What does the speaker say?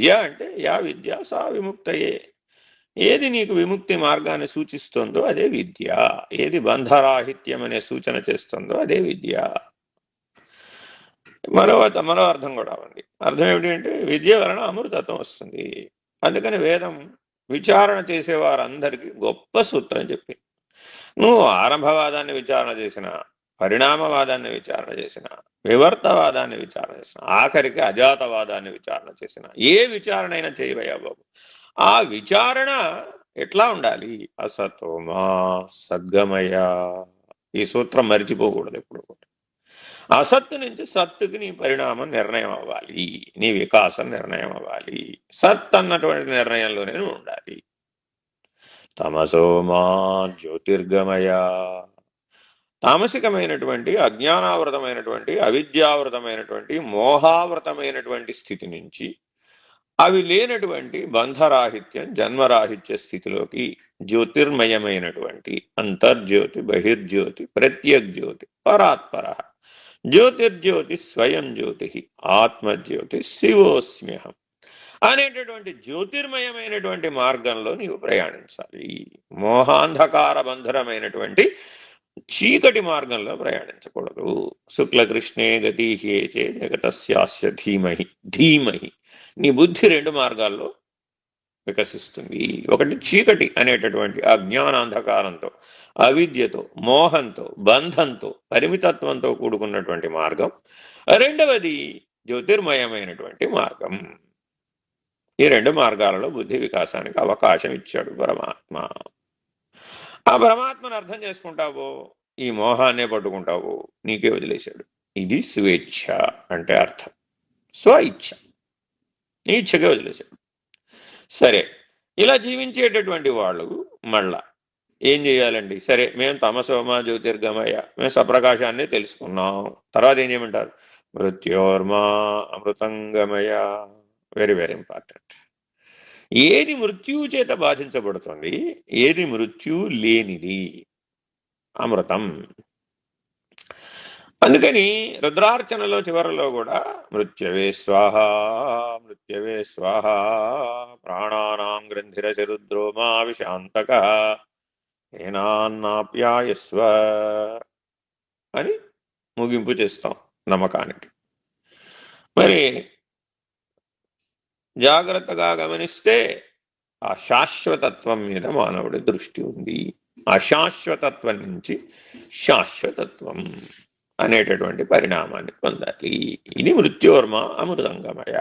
విద్య అంటే యా విద్య సా విముక్తయే. ఏది నీకు విముక్తి మార్గాన్ని సూచిస్తుందో అదే విద్య, ఏది బంధరాహిత్యం అనే సూచన చేస్తుందో అదే విద్య. మరో అర్థం కూడా ఉంది. అర్థం ఏమిటి అంటే విద్య వలన అమృతత్వం వస్తుంది. అందుకని వేదం విచారణ చేసేవారందరికీ గొప్ప సూత్రం చెప్పి, నువ్వు ఆరంభవాదాన్ని విచారణ చేసిన, పరిణామవాదాన్ని విచారణ చేసిన, వివర్తవాదాన్ని విచారణ చేసిన, ఆఖరికి అజాతవాదాన్ని విచారణ చేసిన, ఏ విచారణ అయినా చేయవయ్యా బాబు, ఆ విచారణ ఎట్లా ఉండాలి? అసతోమా సద్గమయ. ఈ సూత్రం మరిచిపోకూడదు ఎప్పుడు కూడా. అసత్తు నుంచి సత్తుకి నీ పరిణామం నిర్ణయం అవ్వాలి, నీ వికాసం నిర్ణయం అవ్వాలి. సత్ అన్నటువంటి నిర్ణయంలోనే నువ్వు ఉండాలి. తమసోమా జ్యోతిర్గమయ. తామసికమైనటువంటి, అజ్ఞానావృతమైనటువంటి, అవిద్యావృతమైనటువంటి, మోహావృతమైనటువంటి స్థితి నుంచి అవి లేనటువంటి బంధరాహిత్యం, జన్మరాహిత్య స్థితిలోకి జ్యోతిర్మయమైనటువంటి అంతర్జ్యోతి, బహిర్జ్యోతి, ప్రత్యగ్జ్యోతి, పరాత్పర జ్యోతిర్జ్యోతి స్వయం జ్యోతి ఆత్మజ్యోతి శివోస్మ్యహం అనేటటువంటి జ్యోతిర్మయమైనటువంటి మార్గంలో నీవు ప్రయాణించాలి. మోహాంధకార బంధరమైనటువంటి చీకటి మార్గంలో ప్రయాణించకూడదు. శుక్లకృష్ణే గతీహేచే జగతస్యాస్య ధీమహి. ధీమహి నీ బుద్ధి రెండు మార్గాల్లో వికసిస్తుంది. ఒకటి చీకటి అనేటటువంటి అజ్ఞానాంధకారంతో, అవిద్యతో, మోహంతో, బంధంతో, పరిమితత్వంతో కూడుకున్నటువంటి మార్గం. రెండవది జ్యోతిర్మయమైనటువంటి మార్గం. ఈ రెండు మార్గాలలో బుద్ధి వికాసానికి అవకాశం ఇచ్చాడు పరమాత్మ. ఆ పరమాత్మను అర్థం చేసుకుంటావో ఈ మోహాన్నే పట్టుకుంటావో నీకే వదిలేశాడు. ఇది స్వేచ్ఛ అంటే అర్థం. స్వ ఇచ్ఛ, నీ ఇచ్ఛగా వదిలేశాడు. సరే, ఇలా జీవించేటటువంటి వాళ్ళు మళ్ళా ఏం చేయాలండి? సరే, మేము తమసోమ జ్యోతిర్గమయ, మేము సప్రకాశాన్ని తెలుసుకున్నాం. తర్వాత ఏం చేయమంటారు? మృత్యోర్మా అమృతంగమయ. Very very important. ఏది మృత్యువు చేత బాధించబడుతుంది, ఏది మృత్యు లేనిది? అమృతం. అందుకని రుద్రార్చనలో చివరిలో కూడా మృత్యవే స్వాహ, మృత్యవే స్వాహ, ప్రాణానాం గ్రంథిరసి రుద్రోమా విశాంతక ఏనాన్నాప్యాయస్వ అని ముగింపు చేస్తాం నమ్మకానికి. మరి జాగ్రత్తగా గమనిస్తే ఆ శాశ్వతత్వం మీద మానవుడి దృష్టి ఉంది. అశాశ్వతత్వం నుంచి శాశ్వతత్వం అనేటటువంటి పరిణామాన్ని పొందాలి. ఇది మృత్యోర్మ అమృతంగమయ.